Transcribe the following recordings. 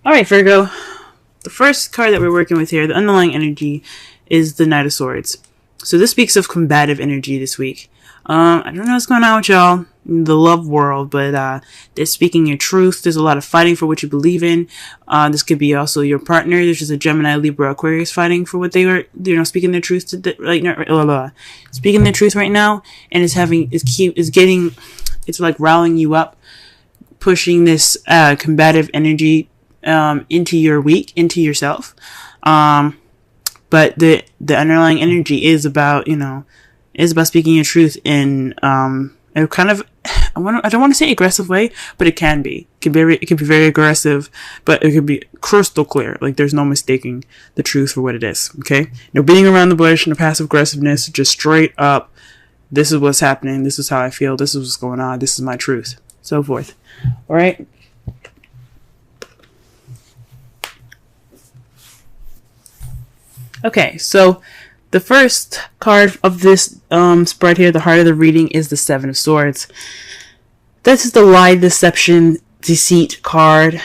Alright, Virgo. The first card that we're working with here, the underlying energy, is the Knight of Swords. So this speaks of combative energy this week. I don't know what's going on with y'all in the love world, but they're speaking your truth. There's a lot of fighting for what you believe in. This could be also your partner. There's just a Gemini, Libra, Aquarius fighting for what they were, speaking their truth to speaking their truth right now, and it's like rallying you up, pushing this combative energy into your week, into yourself. But the underlying energy is about, speaking your truth in a kind of, I don't want to say aggressive way, but it can be. It can be very aggressive, but it could be crystal clear. Like there's no mistaking the truth for what it is. Okay, no beating around the bush, no passive aggressiveness. Just straight up, this is what's happening. This is how I feel. This is what's going on. This is my truth. So forth. All right. Okay, so the first card of this spread here, the heart of the reading, is the Seven of Swords. This is the lie, deception, deceit card.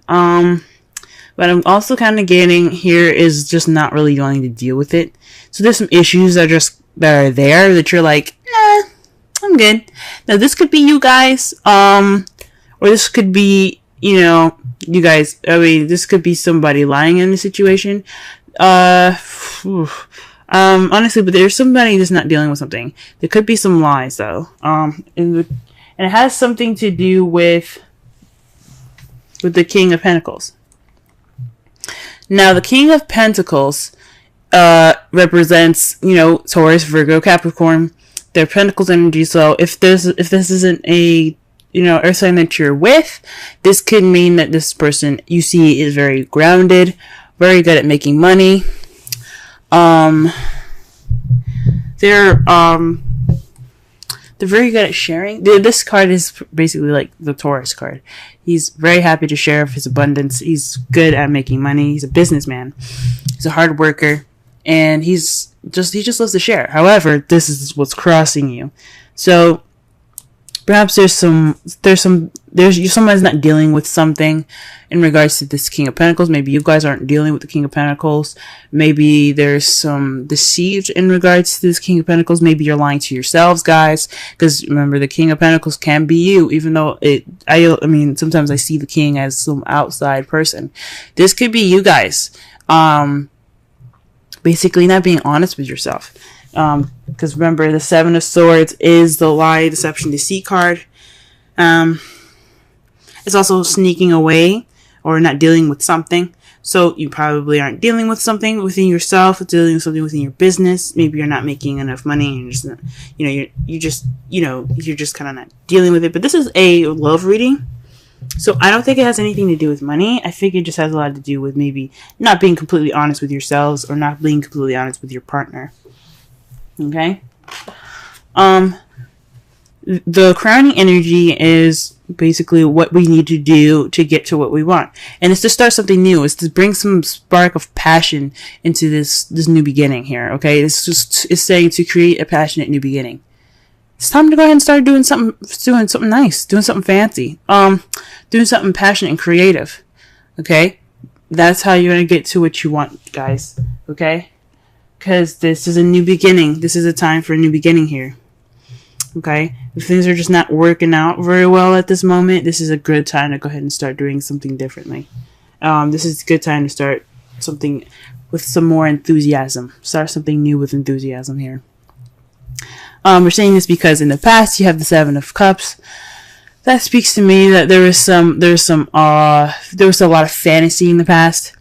But I'm also kind of getting here is just not really wanting to deal with it. So there's some issues that are there that you're like, nah, I'm good. Now this could be you guys, or this could be, you guys. I mean, this could be somebody lying in the situation. Honestly, but there's somebody that's not dealing with something. There could be some lies though. And it has something to do with the King of Pentacles. Now, the King of Pentacles, represents, Taurus, Virgo, Capricorn. Their Pentacles energy. So if this isn't a, earth sign that you're with, this could mean that this person you see is very grounded, very good at making money. They're very good at sharing. This card is basically like the Taurus card. He's very happy to share of his abundance. He's good at making money. He's a businessman. He's a hard worker, and he just loves to share. However, this is what's crossing you. So perhaps someone's not dealing with something in regards to this King of Pentacles. Maybe you guys aren't dealing with the King of Pentacles. Maybe there's some deceit in regards to this King of Pentacles. Maybe you're lying to yourselves, guys. Because remember, the King of Pentacles can be you, even though sometimes I see the King as some outside person. This could be you guys. Basically not being honest with yourself. Because remember, the Seven of Swords is the lie, deception, deceit card. It's also sneaking away or not dealing with something. So you probably aren't dealing with something within yourself, dealing with something within your business. Maybe you're not making enough money and you're just kind of not dealing with it. But this is a love reading. So I don't think it has anything to do with money. I think it just has a lot to do with maybe not being completely honest with yourselves or not being completely honest with your partner. Okay. The crowning energy is basically what we need to do to get to what we want. And it's to start something new. It's to bring some spark of passion into this new beginning here. Okay. It's saying to create a passionate new beginning. It's time to go ahead and start doing something nice, doing something fancy, doing something passionate and creative. Okay. That's how you're going to get to what you want, guys. Okay. Because this is a new beginning. This is a time for a new beginning here. Okay? If things are just not working out very well at this moment, this is a good time to go ahead and start doing something differently. This is a good time to start something with some more enthusiasm. Start something new with enthusiasm here. We're saying this because in the past you have the Seven of Cups. That speaks to me that there was a lot of fantasy in the past.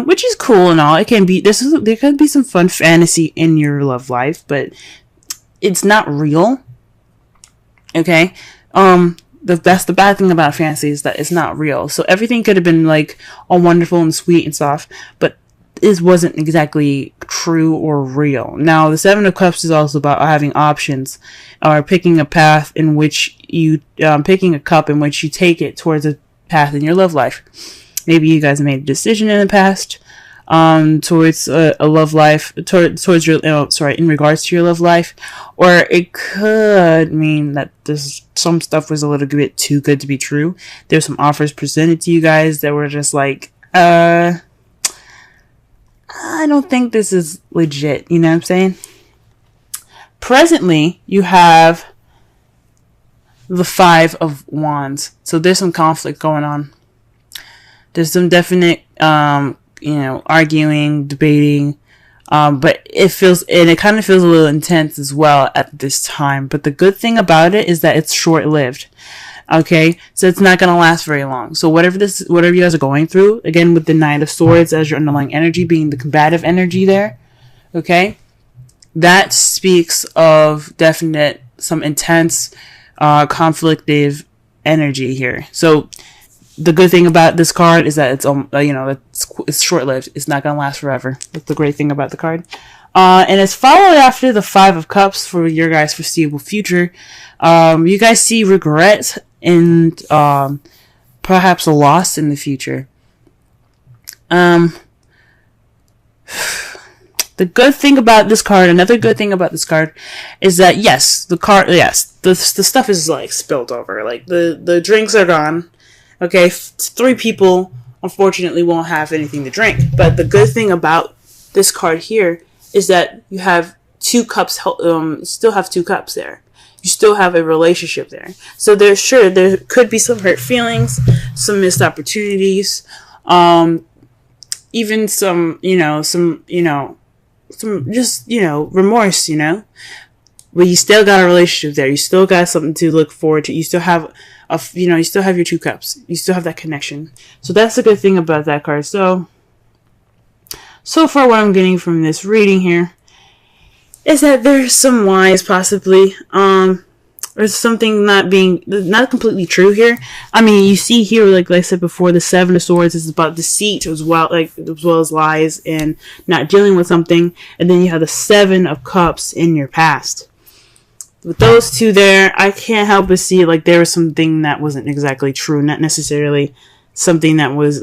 Which is cool and all. It can be, there could be some fun fantasy in your love life, but it's not real. Okay? That's the bad thing about fantasy is that it's not real. So everything could have been like all wonderful and sweet and soft, but it wasn't exactly true or real. Now, the Seven of Cups is also about having options or picking a path in which picking a cup in which you take it towards a path in your love life. Maybe you guys made a decision in the past, towards a love life, towards your, in regards to your love life, or it could mean that some stuff was a little bit too good to be true. There's some offers presented to you guys that were just like, I don't think this is legit. You know what I'm saying? Presently, you have the Five of Wands, so there's some conflict going on. There's some definite, arguing, debating, but it kind of feels a little intense as well at this time. But the good thing about it is that it's short-lived. Okay, so it's not going to last very long. So whatever you guys are going through, again, with the Knight of Swords as your underlying energy being the combative energy there, okay, that speaks of definite, some intense, conflictive energy here. So the good thing about this card is that it's short-lived. It's not going to last forever. That's the great thing about the card. And it's followed after the Five of Cups for your guys' foreseeable future. You guys see regret and perhaps a loss in the future. The good thing about this card, another good thing about this card, is that the stuff is like spilled over. Like the drinks are gone. Okay, 3 people unfortunately won't have anything to drink. But the good thing about this card here is that you have 2 cups. Still have 2 cups there. You still have a relationship there. So there could be some hurt feelings, some missed opportunities, even some remorse. But you still got a relationship there. You still got something to look forward to. You still have you still have your 2 cups. You still have that connection. So that's the good thing about that card. So far what I'm getting from this reading here is that there's some lies possibly. There's something not completely true here. I mean, you see here, like I said before, the Seven of Swords is about deceit as well as lies and not dealing with something. And then you have the Seven of Cups in your past. With those 2 there, I can't help but see like there was something that wasn't exactly true, not necessarily something that was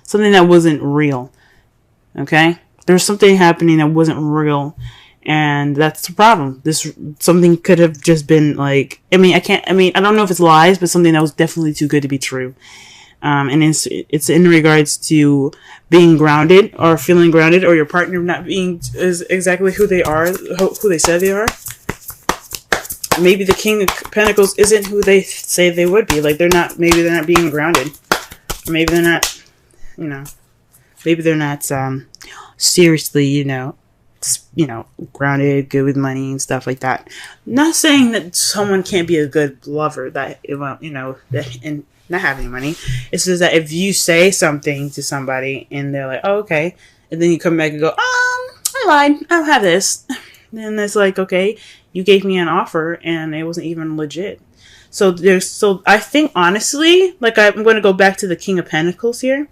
something that wasn't real. Okay? There's something happening that wasn't real, and that's the problem. Something could have just been I don't know if it's lies, but something that was definitely too good to be true. And it's in regards to being grounded or feeling grounded, or your partner not being is exactly who they are, who they said they are. Maybe the King of Pentacles isn't who they say they would be. Like maybe they're not being grounded. Or maybe they're not, maybe they're not seriously, grounded, good with money and stuff like that. Not saying that someone can't be a good lover and not have any money. It's just that if you say something to somebody and they're like, oh, okay, and then you come back and go, I lied, I don't have this. Then it's like, okay, you gave me an offer and it wasn't even legit. So I think honestly, like I'm going to go back to the King of Pentacles here.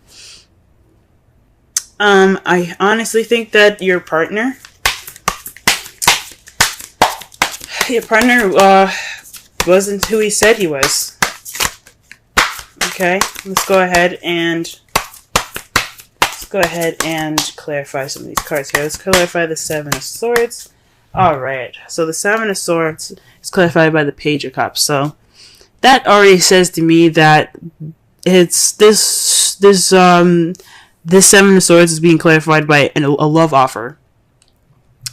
I honestly think that your partner wasn't who he said he was. Okay, let's go ahead and clarify some of these cards here. Let's clarify the Seven of Swords. Alright, so the Seven of Swords is clarified by the Page of Cups. So that already says to me that it's this Seven of Swords is being clarified by a love offer.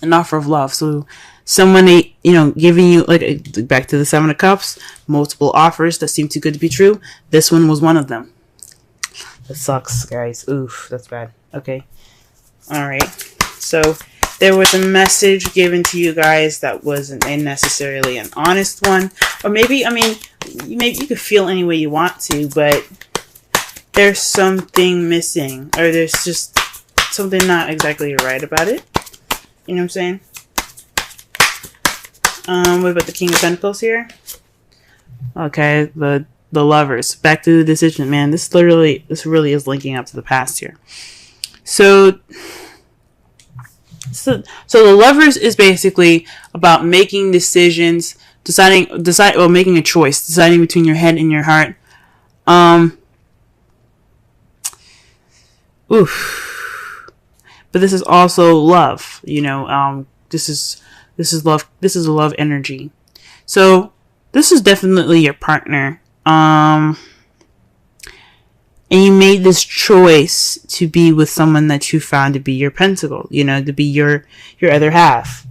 An offer of love. So someone, giving you, like back to the Seven of Cups, multiple offers that seem too good to be true. This one was one of them. That sucks, guys. Oof, that's bad. Okay. Alright. So there was a message given to you guys that wasn't necessarily an honest one. Or maybe you could feel any way you want to, but there's something missing. Or there's just something not exactly right about it. You know what I'm saying? What about the King of Pentacles here? Okay, the Lovers. Back to the decision, man. This really is linking up to the past here. So the Lovers is basically about making decisions, making a choice, deciding between your head and your heart. oof. But this is also love, you know. This is love. This is a love energy. So this is definitely your partner. And you made this choice to be with someone that you found to be your pentacle, you know, to be your other half.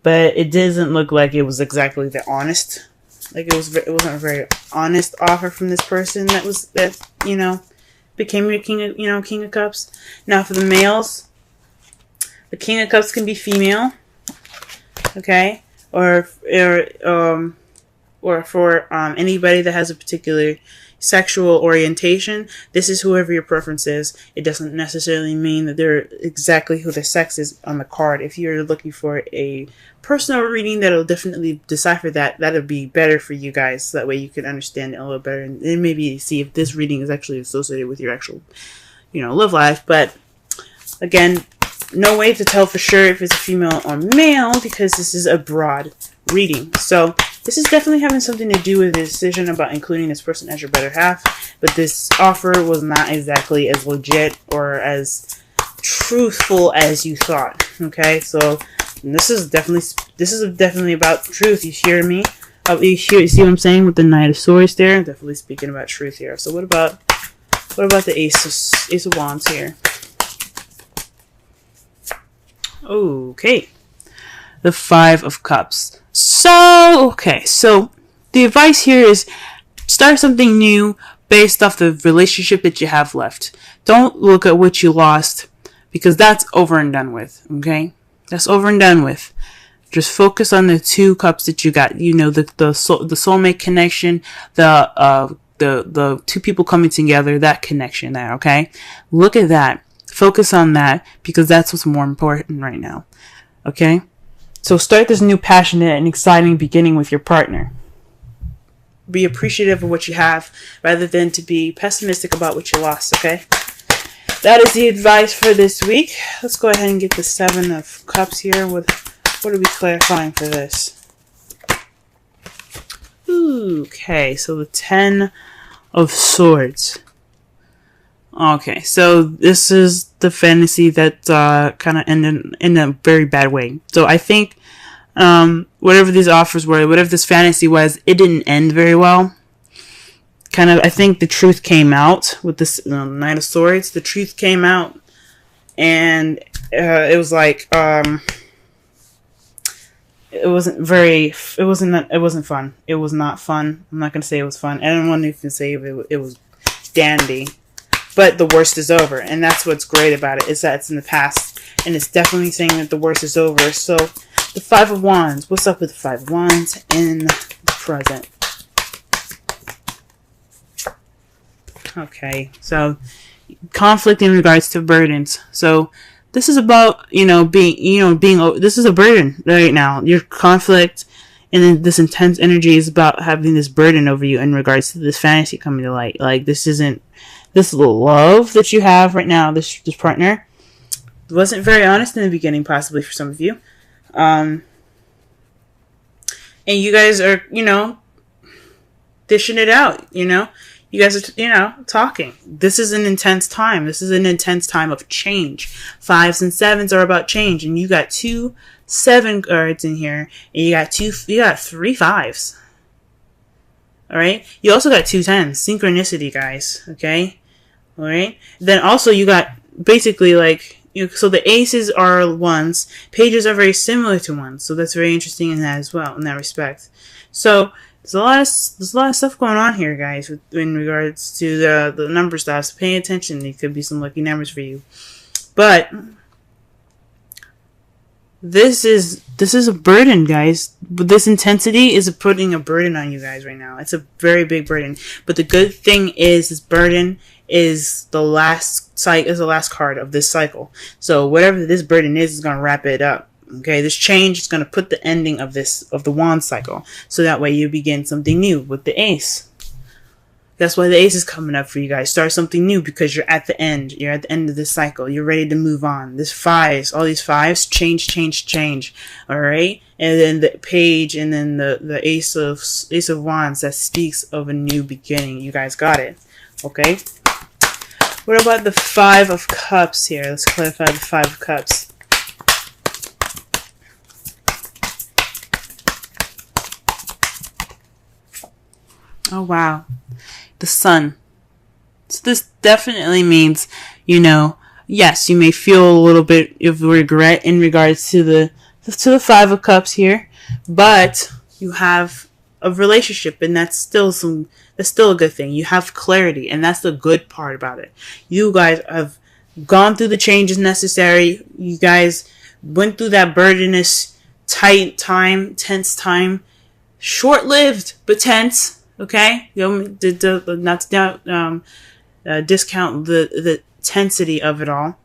But it doesn't look like it was exactly the honest. Like it wasn't a very honest offer from this person that you know, became your King of Cups. Now for the males, the King of Cups can be female, okay, or for anybody that has a particular sexual orientation. This is whoever your preference is. It doesn't necessarily mean that they're exactly who the sex is on the card. If you're looking for a personal reading that'll definitely decipher that, that'll be better for you guys. So that way you can understand it a little better and then maybe see if this reading is actually associated with your actual, you know, love life. But again, no way to tell for sure if it's a female or male because this is a broad reading. So this is definitely having something to do with the decision about including this person as your better half. But this offer was not exactly as legit or as truthful as you thought. Okay, so this is definitely about truth. You hear me? You see what I'm saying with the Knight of Swords there? I'm definitely speaking about truth here. So what about the Ace of Wands here? Okay, the Five of Cups. So the advice here is start something new based off the relationship that you have left. Don't look at what you lost because that's over and done with. Okay, that's over and done with. Just focus on the two cups that you got. You know, the soulmate connection, the two people coming together, that connection there. Okay, look at that. Focus on that because that's what's more important right now. Okay. So start this new passionate and exciting beginning with your partner. Be appreciative of what you have rather than to be pessimistic about what you lost, okay? That is the advice for this week. Let's go ahead and get the Seven of Cups here. What are we clarifying for this? Okay, so the Ten of Swords. Okay, so this is the fantasy that kind of ended in a very bad way. So I think whatever these offers were, whatever this fantasy was, it didn't end very well. I think the truth came out with this Knight of Swords. The truth came out, and it was like it wasn't fun. It was not fun. I'm not gonna say it was fun. I don't want to even say it was dandy. But the worst is over, and that's what's great about it, is that it's in the past, and it's definitely saying that the worst is over. So, the Five of Wands. What's up with the Five of Wands in the present? Okay, so conflict in regards to burdens. So, this is about, this is a burden right now. Your conflict and then this intense energy is about having this burden over you in regards to this fantasy coming to light. Like, this love that you have right now, this partner, wasn't very honest in the beginning, possibly for some of you. And you guys are, dishing it out, You guys are, talking. This is an intense time. This is an intense time of change. 5s and 7s are about change. And you got 2 7 cards in here. And you got 3 5s. Alright? You also got 2 10s. Synchronicity, guys. Okay? Alright? Then also you got basically so the aces are 1s. Pages are very similar to 1s. So that's very interesting in that as well, in that respect. So there's a lot of stuff going on here, guys, in regards to the number stuff. So pay attention. It could be some lucky numbers for you. But this is a burden, guys. But this intensity is putting a burden on you guys right now. It's a very big burden. But the good thing is, this burden is the last card of this cycle. So whatever this burden is going to wrap it up. Okay, this change is going to put the ending of the wand cycle. So that way you begin something new with the ace. That's why the ace is coming up for you guys. Start something new because you're at the end. You're at the end of this cycle. You're ready to move on. This 5s, all these 5s, change. Alright? And then the page and then the ace of wands that speaks of a new beginning. You guys got it. Okay? What about the Five of Cups here? Let's clarify the Five of Cups. Oh, wow. The Sun. So this definitely means, yes, you may feel a little bit of regret in regards to the Five of Cups here, but you have a relationship, and that's still a good thing. You have clarity, and that's the good part about it. You guys have gone through the changes necessary. You guys went through that burdenous, tight time, tense time, short-lived but tense. Okay, not to discount the tensity of it all,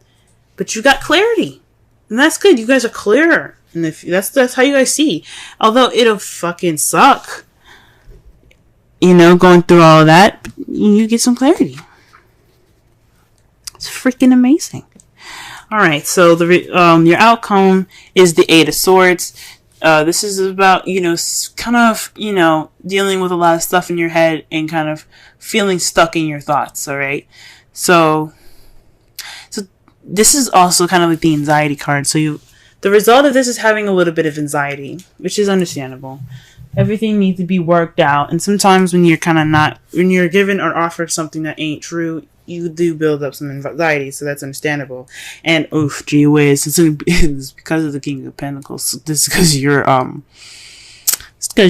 but you got clarity, and that's good. You guys are clearer, and if that's how you guys see. Although it'll fucking suck, going through all of that, you get some clarity. It's freaking amazing. All right, so your outcome is the Eight of Swords. This is about, kind of, dealing with a lot of stuff in your head and kind of feeling stuck in your thoughts, alright? So this is also kind of like the anxiety card. So the result of this is having a little bit of anxiety, which is understandable. Everything needs to be worked out. And sometimes when you're given or offered something that ain't true, you do build up some anxiety, so that's understandable. And gee whiz, it's because of the King of Pentacles. This is because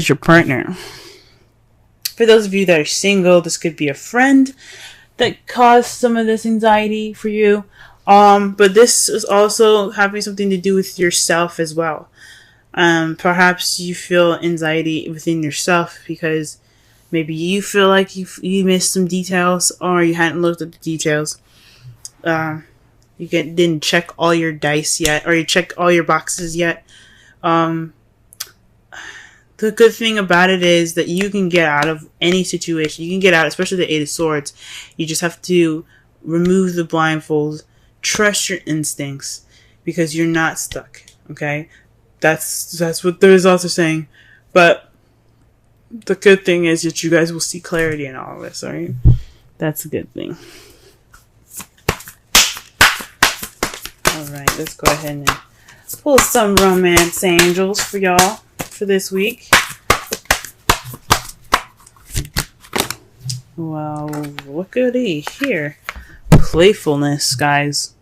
your partner. For those of you that are single, this could be a friend that caused some of this anxiety for you. But this is also having something to do with yourself as well. Perhaps you feel anxiety within yourself because maybe you feel like you missed some details, or you hadn't looked at the details. Didn't check all your dice yet, or you checked all your boxes yet. The good thing about it is that you can get out of any situation. You can get out, especially the Eight of Swords. You just have to remove the blindfolds, trust your instincts, because you're not stuck. Okay, that's what the results are saying. But the good thing is that you guys will see clarity in all of this, alright? That's a good thing. Alright, let's go ahead and pull some romance angels for y'all for this week. Well, what could he hear? Playfulness, guys.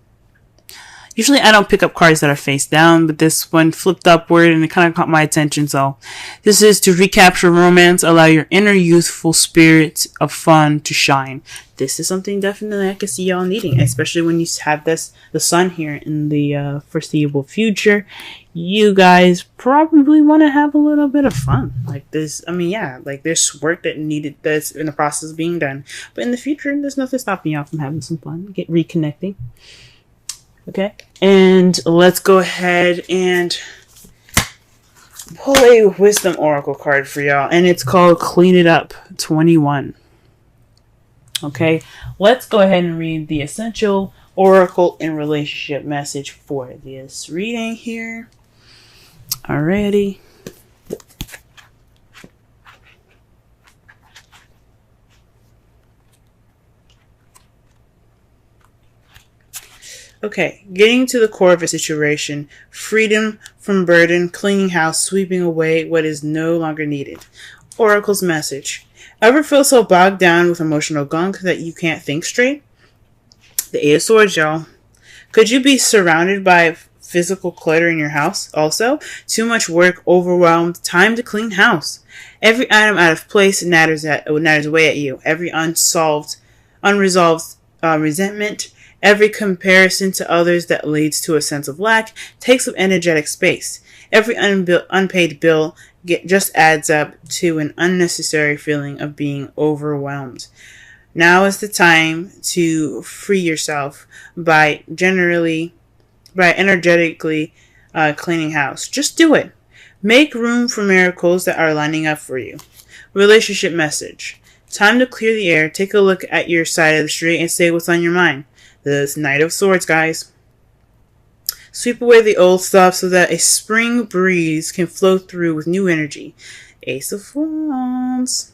Usually I don't pick up cards that are face down, but this one flipped upward and it kind of caught my attention. So this is to recapture romance, allow your inner youthful spirit of fun to shine. This is something definitely I can see y'all needing, especially when you have the sun here in the foreseeable future. You guys probably want to have a little bit of fun. Like this, like there's work that's in the process of being done. But in the future, there's nothing stopping y'all from having some fun, reconnecting. Okay, and let's go ahead and pull a Wisdom Oracle card for y'all, and it's called Clean It Up 21. Okay, let's go ahead and read the Essential Oracle and Relationship message for this reading here. Alrighty. Okay, getting to the core of a situation, freedom from burden, cleaning house, sweeping away what is no longer needed. Oracle's message. Ever feel so bogged down with emotional gunk that you can't think straight? The Eight of Swords, y'all. Could you be surrounded by physical clutter in your house? Also, too much work, overwhelmed, time to clean house. Every item out of place natters away at you. Every unresolved resentment, every comparison to others that leads to a sense of lack takes up energetic space. Every unpaid bill just adds up to an unnecessary feeling of being overwhelmed. Now is the time to free yourself by energetically cleaning house. Just do it. Make room for miracles that are lining up for you. Relationship message. Time to clear the air. Take a look at your side of the street and say what's on your mind. This Knight of Swords, guys. Sweep away the old stuff so that a spring breeze can flow through with new energy. Ace of Wands.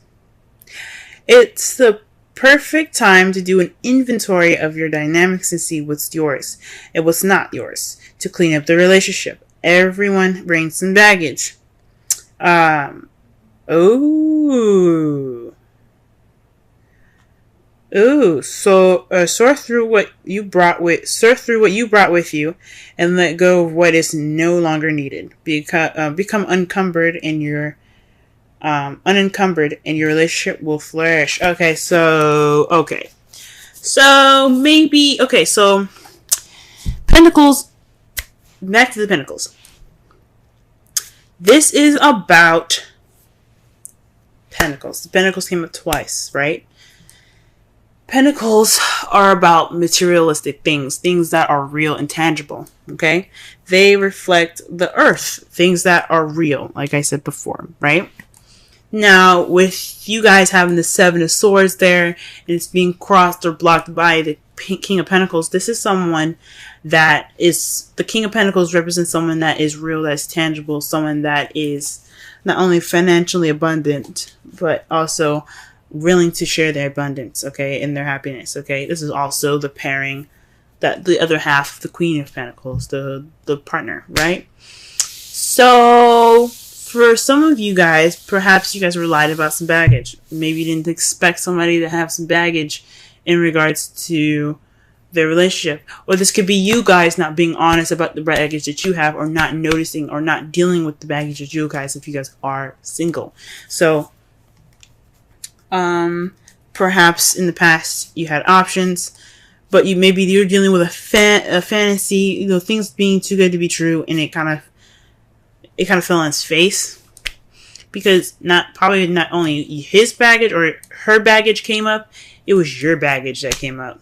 It's the perfect time to do an inventory of your dynamics and see what's yours and what's not yours to clean up the relationship. Everyone brings some baggage. So sort through what you brought with you, and let go of what is no longer needed. Become unencumbered, and your relationship will flourish. So Pentacles. Back to the Pentacles. This is about Pentacles. The Pentacles came up twice, right? Pentacles are about materialistic things that are real and tangible, okay? They reflect the earth, things that are real, like I said before, right? Now, with you guys having the Seven of Swords there, and it's being crossed or blocked by the King of Pentacles, this is someone that is, the King of Pentacles represents someone that is real, that's tangible, someone that is not only financially abundant, but also willing to share their abundance, okay, and their happiness, okay? This is also the pairing that the other half, the Queen of Pentacles, the partner, right? So, for some of you guys, perhaps you guys were lied about some baggage. Maybe you didn't expect somebody to have some baggage in regards to their relationship. Or this could be you guys not being honest about the baggage that you have, or not noticing or not dealing with the baggage that you guys, if you guys are single. So, perhaps in the past you had options, but you're dealing with a fantasy, things being too good to be true, and it kind of fell on its face, because not only his baggage or her baggage came up, it was your baggage that came up.